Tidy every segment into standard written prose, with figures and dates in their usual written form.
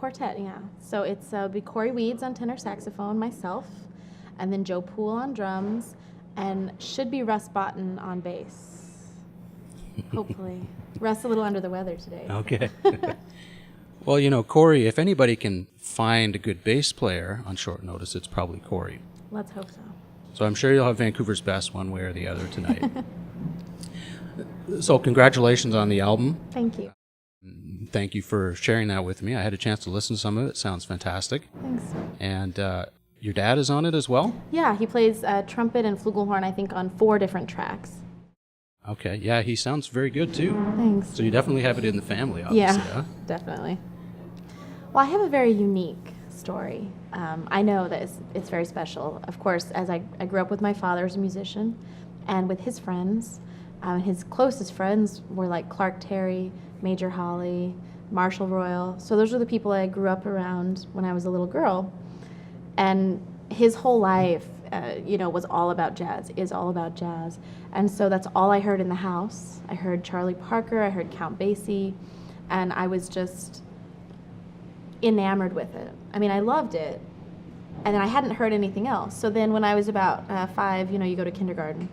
quartet, yeah. So it's be Corey Weeds on tenor saxophone, myself, and then Joe Poole on drums, and should be Russ Botten on bass. Hopefully. Russ a little under the weather today. Okay. Well, Corey, if anybody can find a good bass player on short notice, it's probably Corey. Let's hope so. So I'm sure you'll have Vancouver's best one way or the other tonight. So congratulations on the album. Thank you. Thank you for sharing that with me. I had a chance to listen to some of it. It sounds fantastic. Thanks. And your dad is on it as well? Yeah, he plays trumpet and flugelhorn, I think, on 4 different tracks. Okay, yeah, he sounds very good too. Thanks. So you definitely have it in the family, obviously, Yeah, huh? definitely. Well, I have a very unique story. I know that it's very special. Of course, as I grew up with my father as a musician, and with his friends. His closest friends were like Clark Terry, Major Holly, Marshall Royal. So those are the people I grew up around when I was a little girl. And his whole life, was all about jazz, is all about jazz. And so that's all I heard in the house. I heard Charlie Parker, I heard Count Basie, and I was just enamored with it. I mean, I loved it, and then I hadn't heard anything else. So then when I was about 5, you go to kindergarten,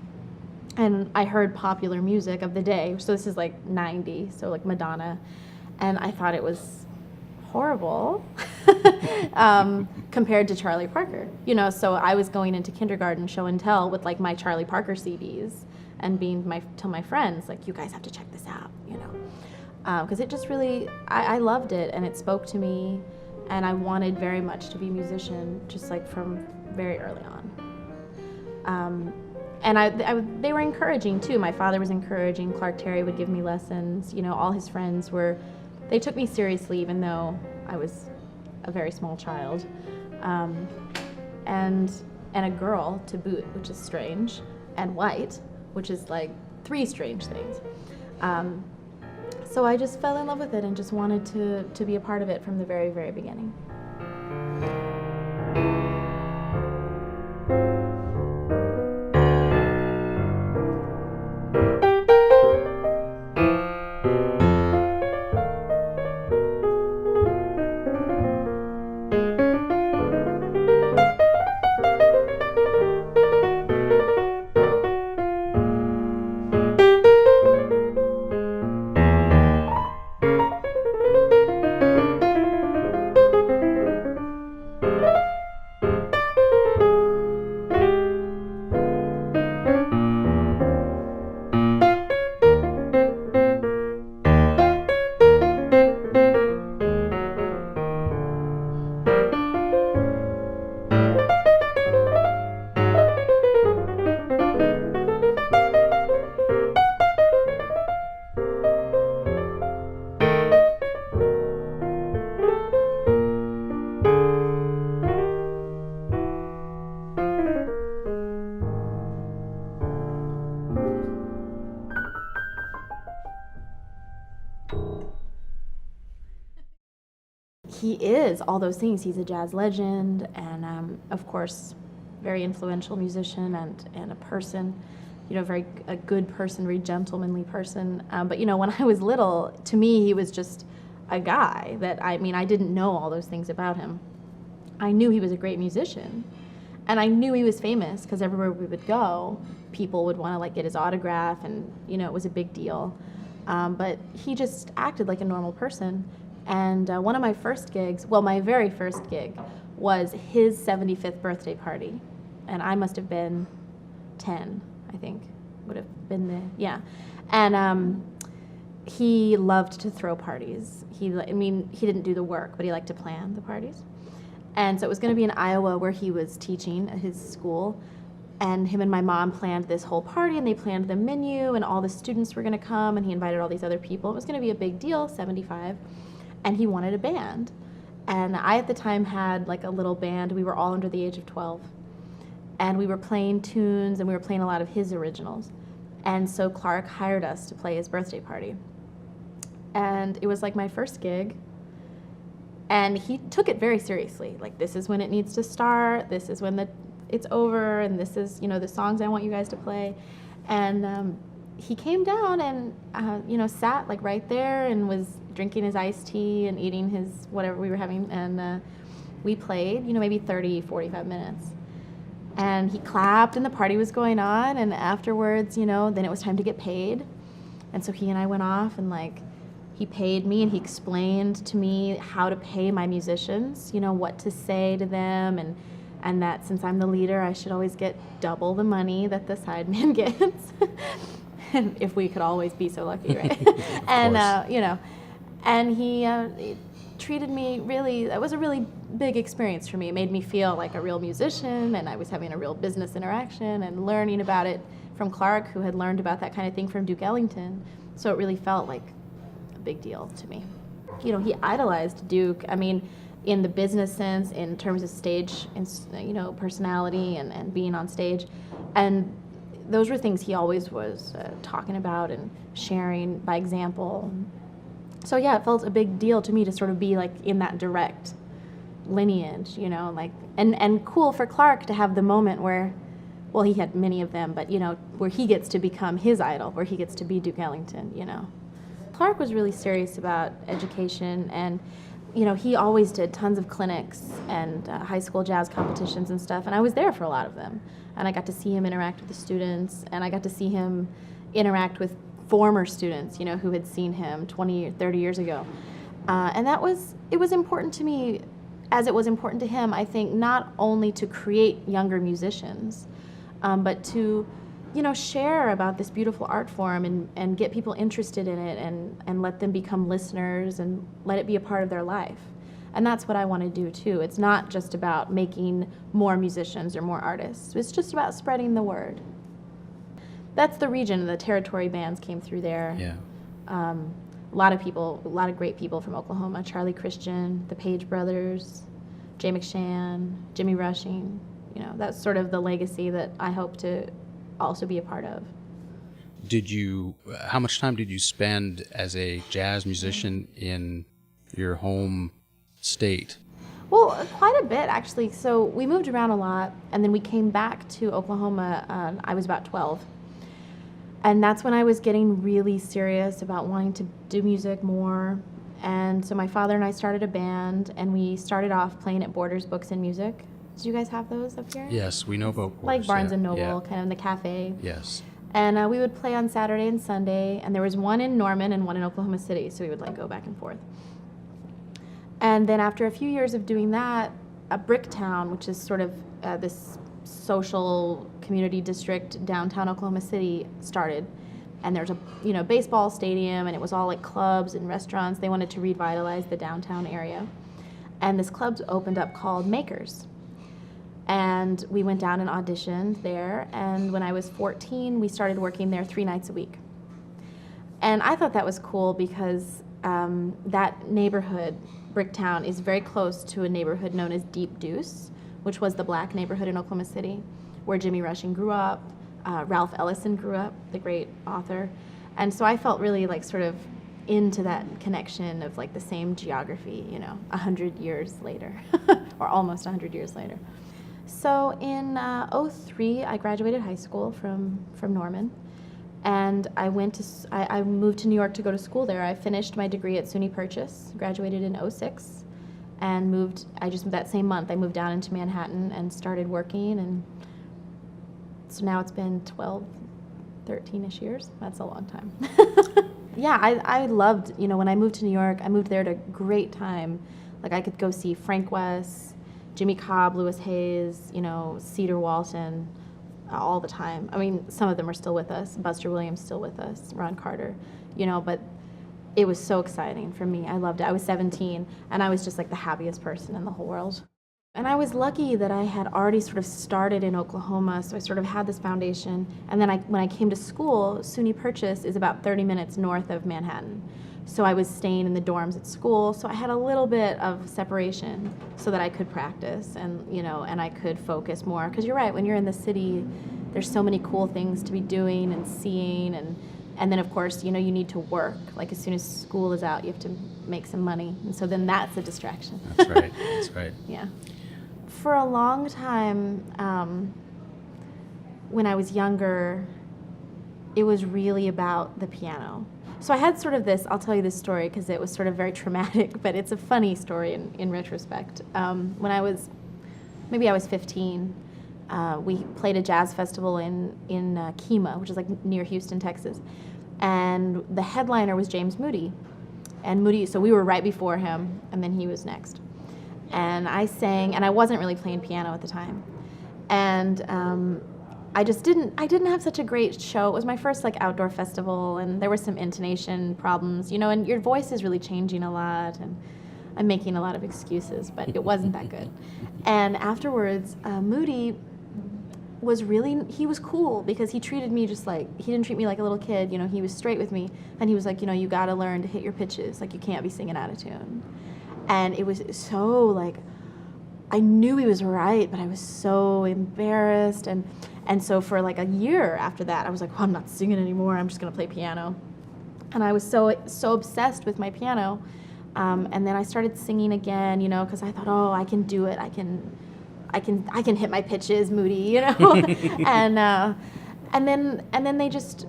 and I heard popular music of the day. So this is like 90, so like Madonna, and I thought it was horrible compared to Charlie Parker. So I was going into kindergarten show and tell with like my Charlie Parker CDs and tell my friends, like, you guys have to check this out, because it just really, I loved it, and it spoke to me, and I wanted very much to be a musician, just like from very early on. And they were encouraging too. My father was encouraging. Clark Terry would give me lessons. All his friends they took me seriously, even though I was a very small child, and a girl to boot, which is strange, and white, which is like 3 strange things. So I just fell in love with it and just wanted to be a part of it from the very, very beginning. He is all those things. He's a jazz legend, and of course, very influential musician and a person, a good person, very gentlemanly person. But when I was little, to me, he was just a guy that, I didn't know all those things about him. I knew he was a great musician, and I knew he was famous because everywhere we would go, people would want to get his autograph, and it was a big deal. But he just acted like a normal person. And one of my first gigs, my very first gig, was his 75th birthday party. And I must have been 10, I think, would have been yeah. And he loved to throw parties. He didn't do the work, but he liked to plan the parties. And so it was going to be in Iowa, where he was teaching at his school. And him and my mom planned this whole party, and they planned the menu, and all the students were going to come, and he invited all these other people. It was going to be a big deal, 75. And he wanted a band. And I, at the time, had a little band. We were all under the age of 12. And we were playing tunes, and we were playing a lot of his originals. And so Clark hired us to play his birthday party. And it was my first gig. And he took it very seriously. This is when it needs to start. This is when it's over. And this is, the songs I want you guys to play. And he came down and, sat right there and was drinking his iced tea and eating his whatever we were having, and we played, maybe 30, 45 minutes. And he clapped and the party was going on, and afterwards, then it was time to get paid. And so he and I went off, and he paid me, and he explained to me how to pay my musicians, what to say to them, and that since I'm the leader, I should always get double the money that the sideman gets. And if we could always be so lucky, right? And and he treated me really. That was a really big experience for me. It made me feel like a real musician, and I was having a real business interaction and learning about it from Clark, who had learned about that kind of thing from Duke Ellington. So it really felt like a big deal to me. He idolized Duke. I mean, in the business sense, in terms of stage, personality and being on stage, and those were things he always was talking about and sharing by example. So yeah, it felt a big deal to me to sort of be in that direct lineage, and cool for Clark to have the moment where, well, he had many of them, but where he gets to become his idol, where he gets to be Duke Ellington. Clark was really serious about education, and he always did tons of clinics and high school jazz competitions and stuff, and I was there for a lot of them, and I got to see him interact with the students, and I got to see him interact with former students, who had seen him 20 or 30 years ago. And it was important to me, as it was important to him, I think, not only to create younger musicians, but to, share about this beautiful art form and get people interested in it and let them become listeners and let it be a part of their life. And that's what I want to do too. It's not just about making more musicians or more artists. It's just about spreading the word. That's the region. The territory bands came through there. Yeah. A lot of great people from Oklahoma. Charlie Christian, the Page Brothers, Jay McShann, Jimmy Rushing. That's sort of the legacy that I hope to also be a part of. How much time did you spend as a jazz musician in your home state? Well, quite a bit, actually. So we moved around a lot, and then we came back to Oklahoma. I was about 12. And that's when I was getting really serious about wanting to do music more. And so my father and I started a band, and we started off playing at Borders Books and Music. Did you guys have those up here? Yes, we know about Borders. Like Barnes and Noble, yeah. kind of in the cafe. Yes. And we would play on Saturday and Sunday, and there was one in Norman and one in Oklahoma City, so we would go back and forth. And then after a few years of doing that, Bricktown, which is sort of this social community district downtown Oklahoma City, started. And there's a baseball stadium, and it was all clubs and restaurants. They wanted to revitalize the downtown area. And this club opened up called Makers. And we went down and auditioned there, and when I was 14, we started working there 3 nights a week. And I thought that was cool because that neighborhood, Bricktown, is very close to a neighborhood known as Deep Deuce, which was the black neighborhood in Oklahoma City, where Jimmy Rushing grew up, Ralph Ellison grew up, the great author. And so I felt really sort of into that connection of the same geography, 100 years later, or almost 100 years later. So in 2003, I graduated high school from Norman, and I moved to New York to go to school there. I finished my degree at SUNY Purchase, graduated in 2006, and that same month, I moved down into Manhattan and started working, and so now it's been 12, 13-ish years. That's a long time. Yeah, I loved, when I moved to New York, I moved there at a great time. I could go see Frank West, Jimmy Cobb, Louis Hayes, Cedar Walton, all the time. I mean, some of them are still with us. Buster Williams still with us, Ron Carter, but it was so exciting for me. I loved it. I was 17, and I was just the happiest person in the whole world. And I was lucky that I had already sort of started in Oklahoma, so I sort of had this foundation. And then when I came to school, SUNY Purchase is about 30 minutes north of Manhattan. So I was staying in the dorms at school, so I had a little bit of separation so that I could practice and I could focus more. Because you're right, when you're in the city, there's so many cool things to be doing and seeing, and then of course, you need to work. As soon as school is out, you have to make some money, and so then that's a distraction. That's right. That's right. Yeah. For a long time, when I was younger, it was really about the piano. So I had sort of this, I'll tell you this story because it was sort of very traumatic, but it's a funny story in retrospect. When I was 15, we played a jazz festival in Kemah, which is like near Houston, Texas. And the headliner was James Moody. And Moody, so we were right before him, and then he was next. And I sang, and I wasn't really playing piano at the time. And I didn't have such a great show. It was my first like outdoor festival, and there were some intonation problems, you know, and your voice is really changing a lot, and I'm making a lot of excuses, but it wasn't that good. And afterwards, Moody he was cool because he treated me just like, he didn't treat me like a little kid, you know, he was straight with me, and he was like, you know, you gotta learn to hit your pitches, like you can't be singing out of tune. And it was so like, I knew he was right, but I was so embarrassed, and so for like a year after that, I was like, well, I'm not singing anymore, I'm just gonna play piano. And I was so obsessed with my piano, and then I started singing again, you know, because I thought, oh, I can do it, I can hit my pitches, Moody, you know, and then they just,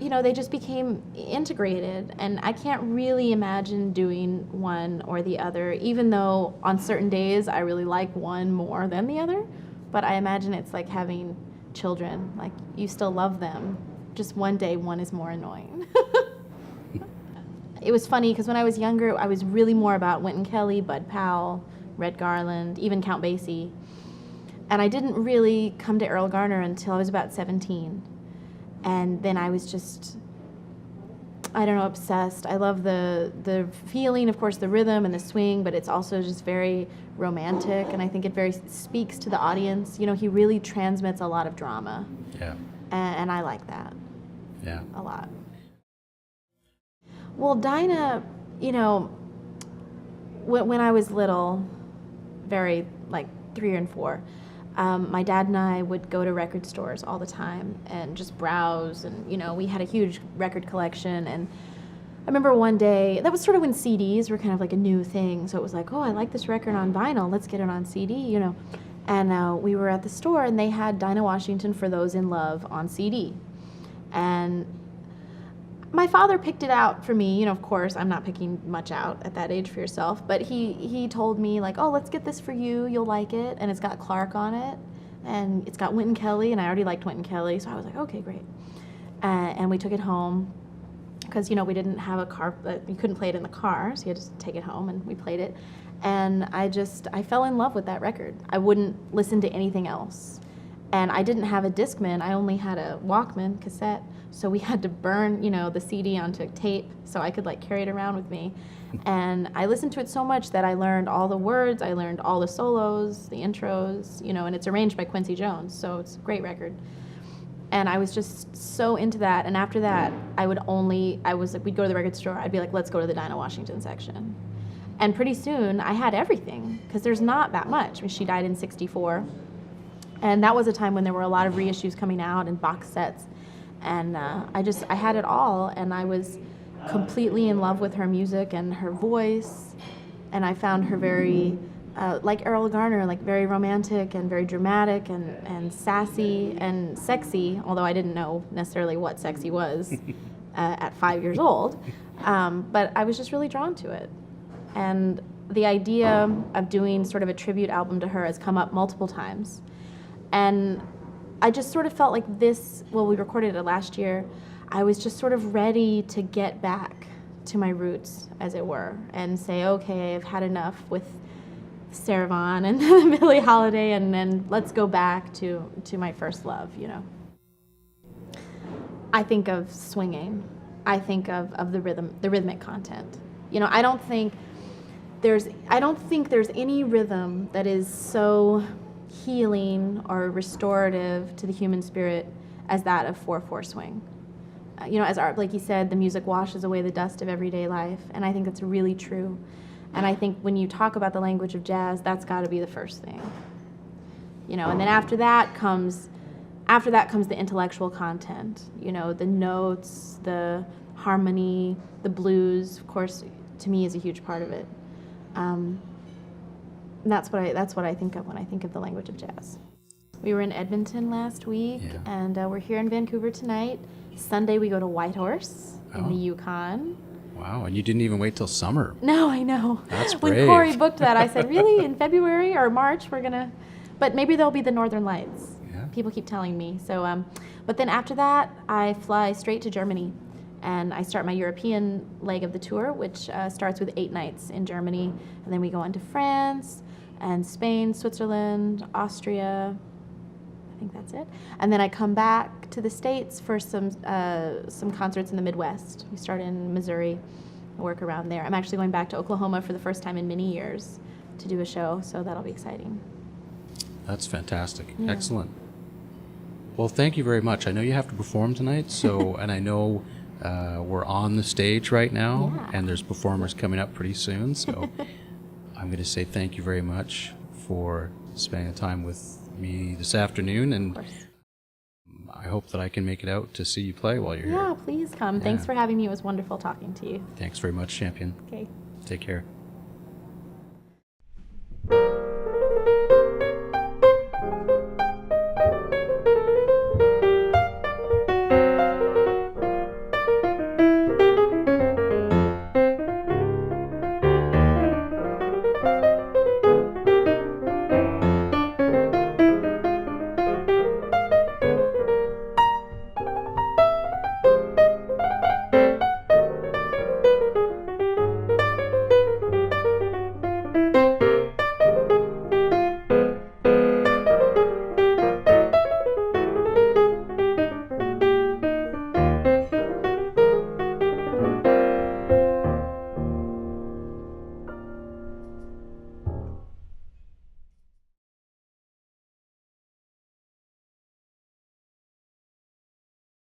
you know, they just became integrated, and I can't really imagine doing one or the other, even though on certain days I really like one more than the other. But I imagine it's like having children, like you still love them, just one day one is more annoying. It was funny because when I was younger, I was really more about Wynton Kelly, Bud Powell, Red Garland, even Count Basie. And I didn't really come to Earl Garner until I was about 17. And then I was just, I don't know, obsessed. I love the feeling, of course, the rhythm and the swing, but it's also just very romantic, and I think it very speaks to the audience. You know, he really transmits a lot of drama. Yeah. And I like that. Yeah. A lot. Well, Dinah, you know, when I was little, very like 3 and 4, my dad and I would go to record stores all the time and just browse, and you know, we had a huge record collection. And I remember one day, that was sort of when CDs were kind of like a new thing, so it was like, oh, I like this record on vinyl, let's get it on CD, you know. And we were at the store, and they had Dinah Washington, For Those in Love, on CD. And my father picked it out for me, you know, of course, I'm not picking much out at that age for yourself, but he told me, like, oh, let's get this for you, you'll like it, and it's got Clark on it, and it's got Wynton Kelly, and I already liked Wynton Kelly, so I was like, okay, great. And we took it home, because, you know, we didn't have a car, you couldn't play it in the car, so you had to take it home, and we played it, and I fell in love with that record. I wouldn't listen to anything else. And I didn't have a Discman, I only had a Walkman cassette, so we had to burn, you know, the CD onto tape so I could like carry it around with me. And I listened to it so much that I learned all the words, I learned all the solos, the intros, you know, and it's arranged by Quincy Jones, so it's a great record. And I was just so into that, and after that, we'd go to the record store, I'd be like, let's go to the Dinah Washington section. And pretty soon, I had everything, because there's not that much. I mean, she died in '64. And that was a time when there were a lot of reissues coming out and box sets. And I had it all, and I was completely in love with her music and her voice. And I found her very, like Earl Garner, like very romantic and very dramatic and sassy and sexy, although I didn't know necessarily what sexy was at 5 years old. But I was just really drawn to it. And the idea of doing sort of a tribute album to her has come up multiple times. And I just sort of felt like we recorded it last year, I was just sort of ready to get back to my roots, as it were, and say, okay, I've had enough with Sarah Vaughan and Billie Holiday, and then let's go back to my first love, you know. I think of swinging. I think of the rhythmic content. You know, I don't think there's any rhythm that is so healing or restorative to the human spirit as that of 4/4 swing. You know, like you said, the music washes away the dust of everyday life, and I think that's really true. And I think when you talk about the language of jazz, that's got to be the first thing. You know, and then after that comes the intellectual content. You know, the notes, the harmony, the blues, of course, to me is a huge part of it. That's what I think of when I think of the language of jazz. We were in Edmonton last week, yeah. and we're here in Vancouver tonight. Sunday we go to Whitehorse in the Oh. Yukon. Wow, and you didn't even wait till summer. No, I know. That's When brave. Corey booked that, I said, really? In February or March, we're going to... But maybe there'll be the Northern Lights. Yeah. People keep telling me. So, but then after that, I fly straight to Germany. And I start my European leg of the tour, which starts with 8 nights in Germany. And then we go on to France and Spain, Switzerland, Austria. I think that's it. And then I come back to the States for some concerts in the Midwest. We start in Missouri and work around there. I'm actually going back to Oklahoma for the first time in many years to do a show, so that'll be exciting. That's fantastic. Yeah. Excellent. Well, thank you very much. I know you have to perform tonight, so and I know we're on the stage right now, Yeah. and there's performers coming up pretty soon. So I'm going to say thank you very much for spending the time with me this afternoon, Of and course. I hope that I can make it out to see you play while you're Yeah, here. please come. Thanks Yeah. for having me. It was wonderful talking to you. Thanks very much, Champion. Okay. Take care.